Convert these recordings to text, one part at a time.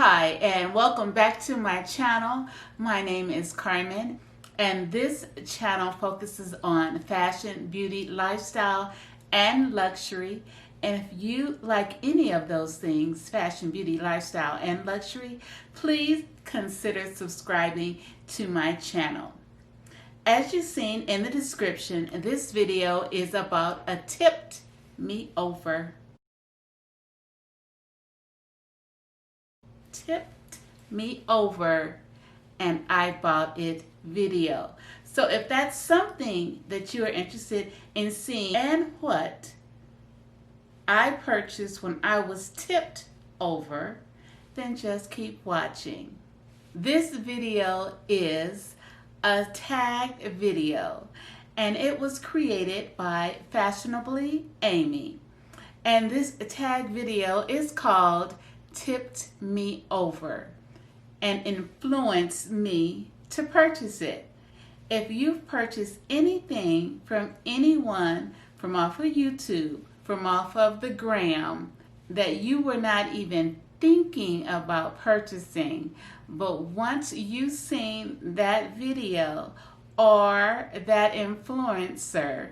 Hi, and welcome back to my channel. My name is Carmen, and this channel focuses on fashion, beauty, lifestyle, and luxury. And if you like any of those things, fashion, beauty, lifestyle, and luxury, please consider subscribing to my channel. As you've seen in the description, this video is about a tipped me over. Tipped me over and I bought it video. So if that's something that you are interested in seeing and what I purchased when I was tipped over, then just keep watching. This video is a tag video, and it was created by Fashionably Amy. And this tag video is called Tipped Me Over and influenced me to purchase it. If you've purchased anything from anyone from off of YouTube, from off of the gram, that you were not even thinking about purchasing, but once you've seen that video or that influencer,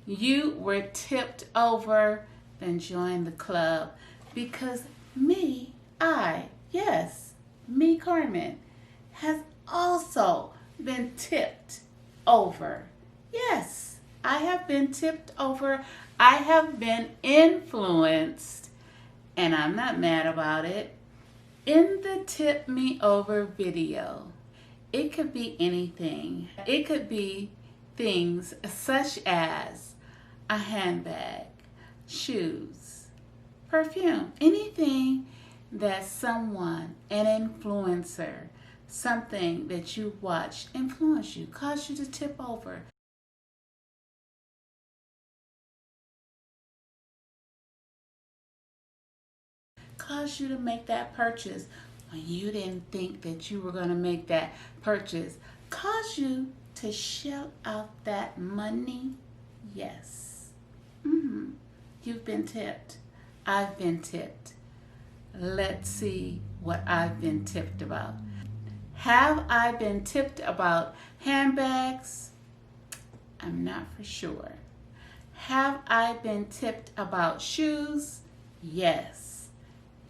you were tipped over, then join the club, because me, Carmen, has also been tipped over. Yes, I have been tipped over. I have been influenced, and I'm not mad about it. In the Tip Me Over video, it could be anything. It could be things such as a handbag, shoes, perfume, anything that someone, an influencer, something that you watch influence you, cause you to tip over. Cause you to make that purchase when you didn't think that you were going to make that purchase. Cause you to shell out that money. Yes. You've been tipped. I've been tipped. Let's see what I've been tipped about. Have I been tipped about handbags? I'm not for sure. Have I been tipped about shoes? Yes.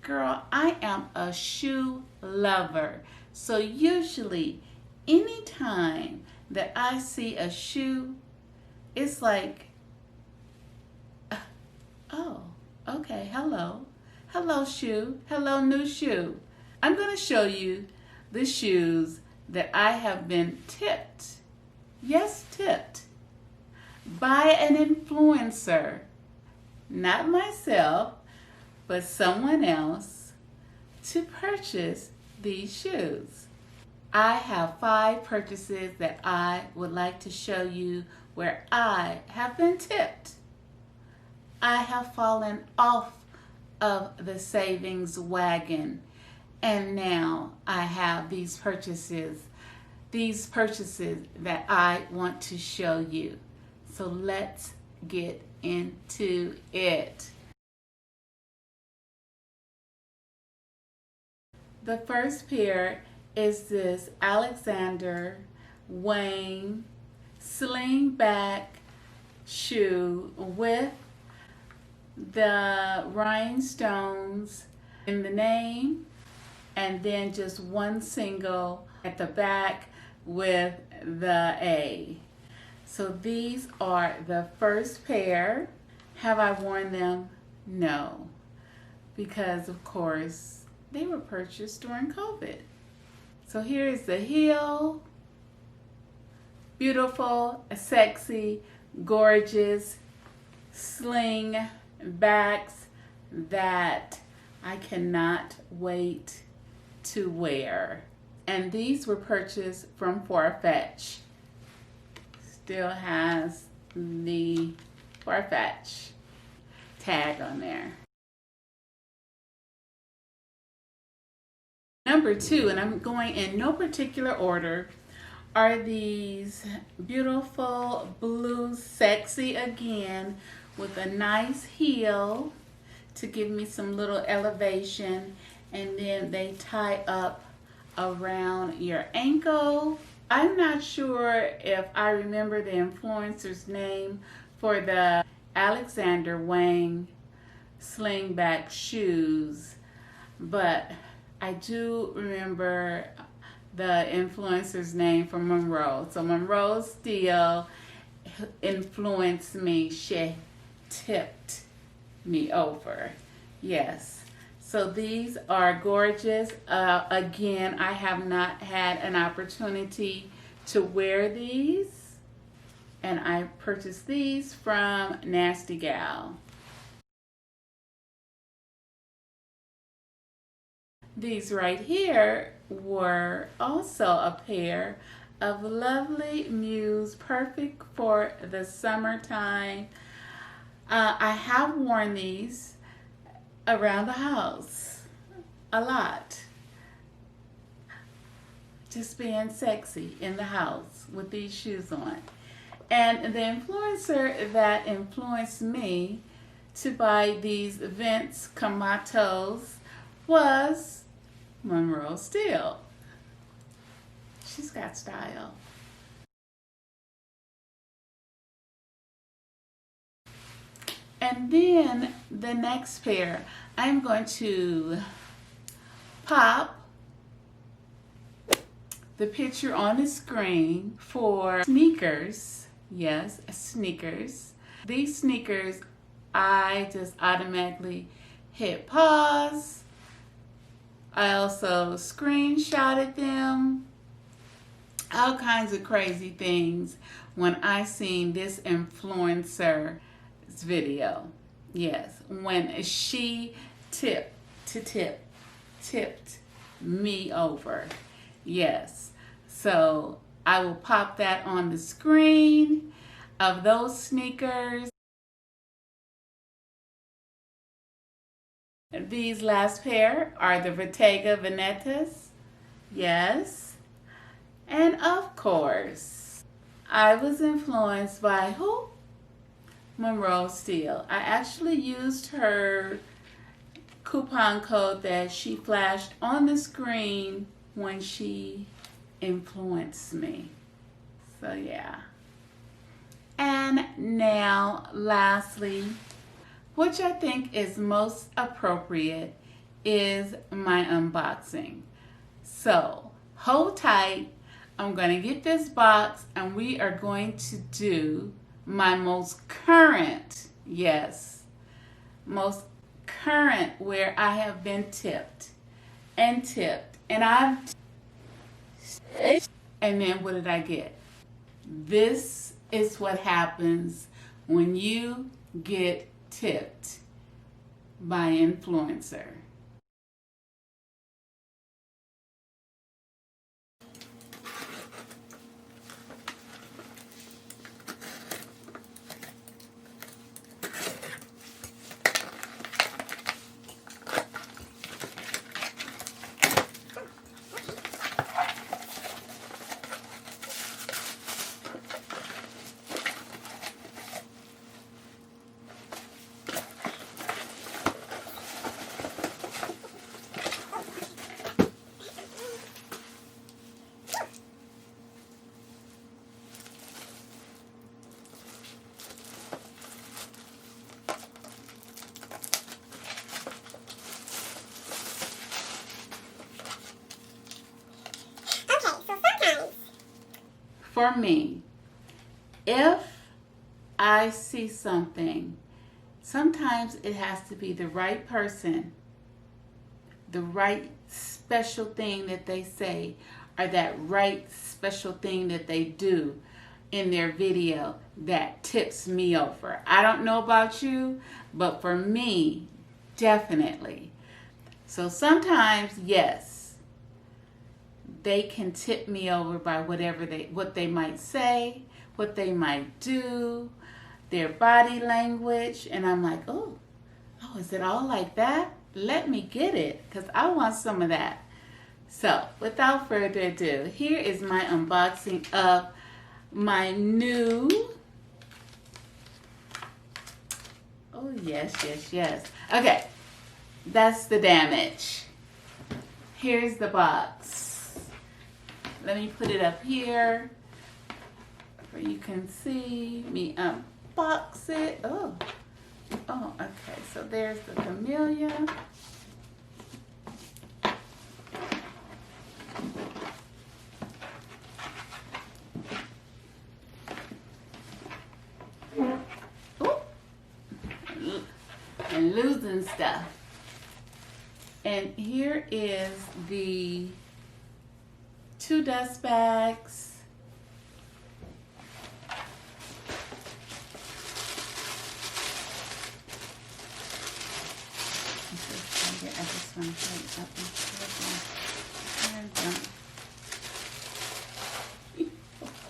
Girl, I am a shoe lover. So usually, anytime that I see a shoe, it's like, oh, okay, hello. Hello, shoe. Hello, new shoe. I'm going to show you the shoes that I have been tipped. Yes, tipped. By an influencer. Not myself, but someone else, to purchase these shoes. I have 5 purchases that I would like to show you where I have been tipped. I have fallen off of the savings wagon, and now I have these purchases that I want to show you. So let's get into it. The first pair is this Alexander Wang slingback shoe with the rhinestones in the name, and then just one single at the back with the A. So these are the first pair. Have I worn them? No, because of course they were purchased during COVID. So here is the heel. Beautiful, sexy, gorgeous sling backs that I cannot wait to wear. And these were purchased from Farfetch. Still has the Farfetch tag on there. Number 2, and I'm going in no particular order, are these beautiful blue, sexy again, with a nice heel to give me some little elevation, and then they tie up around your ankle. I'm not sure if I remember the influencer's name for the Alexander Wang slingback shoes, but I do remember the influencer's name from Monroe. So Monroe still influenced me. She tipped me over. Yes. So these are gorgeous. Again, I have not had an opportunity to wear these, and I purchased these from Nasty Gal. These right here were also a pair of lovely Muse, perfect for the summertime. I have worn these around the house a lot. Just being sexy in the house with these shoes on. And the influencer that influenced me to buy these Vince Camatos was Monroe Steele. She's got style. And then the next pair, I'm going to pop the picture on the screen for sneakers. Yes, sneakers. These sneakers, I just automatically hit pause. I also screenshotted them. All kinds of crazy things when I seen this influencer's video. Yes, when she tipped me over. Yes, so I will pop that on the screen of those sneakers. These last pair are the Bottega Venetas. Yes. And of course, I was influenced by who? Monroe Steele. I actually used her coupon code that she flashed on the screen when she influenced me. So yeah. And now, lastly, which I think is most appropriate, is my unboxing. So hold tight. I'm going to get this box and we are going to do my most current, yes, most current where I have been tipped. And and then what did I get? This is what happens when you get tipped by an influencer. For me, if I see something, sometimes it has to be the right person, the right special thing that they say, or that right special thing that they do in their video that tips me over. I don't know about you, but for me, definitely. So sometimes, yes, they can tip me over by what they might say, what they might do, their body language, and I'm like, oh, is it all like that? Let me get it, because I want some of that. So, without further ado, here is my unboxing of my new, oh yes. Okay, that's the damage. here's the box. Let me put it up here where you can see me unbox it. Oh, okay, so there's the camellia. And losing stuff. And here is the 2 dust bags. I just want to put up and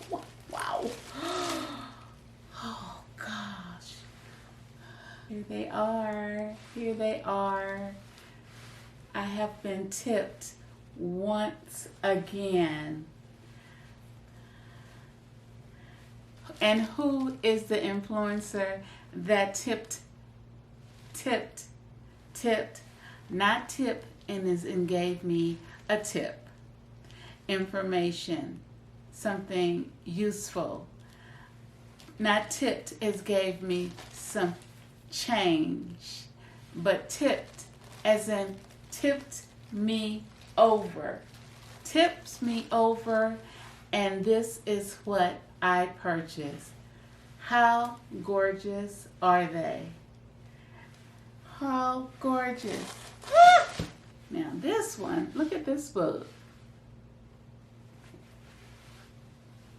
wow. Oh gosh. Here they are. Here they are. I have been tipped once again. And who is the influencer that tipped, not tip, and gave me a tip, information, something useful. Not tipped as gave me some change, but tipped as in tipped me over. Tips me over, and this is what I purchased. How gorgeous are they? How gorgeous. Now this one, look at this book.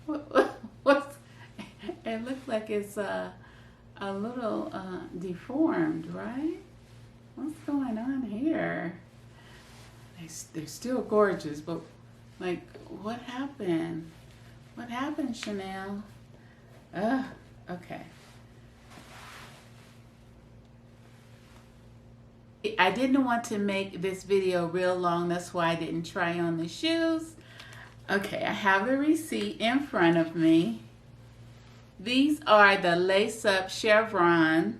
What's it looks like it's a little deformed, right? What's going on here? They're still gorgeous, but like, what happened? What happened, Chanel? Okay. I didn't want to make this video real long, that's why I didn't try on the shoes. Okay, I have the receipt in front of me. These are the lace-up chevron,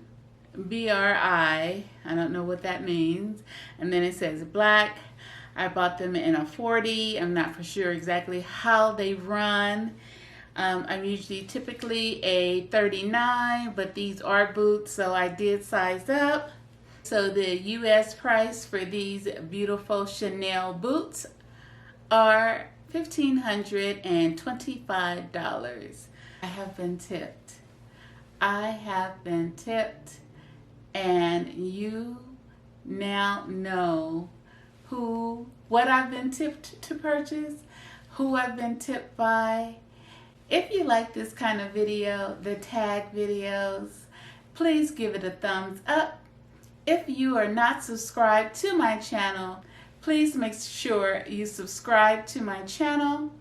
B-R-I. I don't know what that means. And then it says black. I bought them in a 40. I'm not for sure exactly how they run. I'm usually typically a 39, but these are boots, so I did size up. So the US price for these beautiful Chanel boots are $1,525. I have been tipped. I have been tipped, and you now know what I've been tipped to purchase, who I've been tipped by. If you like this kind of video, the tag videos, please give it a thumbs up. If you are not subscribed to my channel, please make sure you subscribe to my channel.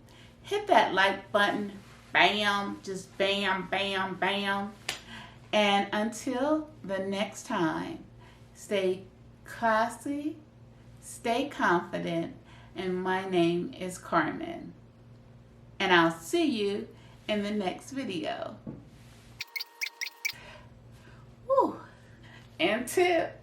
Hit that like button, bam, just bam, bam, bam. And until the next time, stay classy, stay confident, and my name is Carmen. And I'll see you in the next video. Woo. And tip.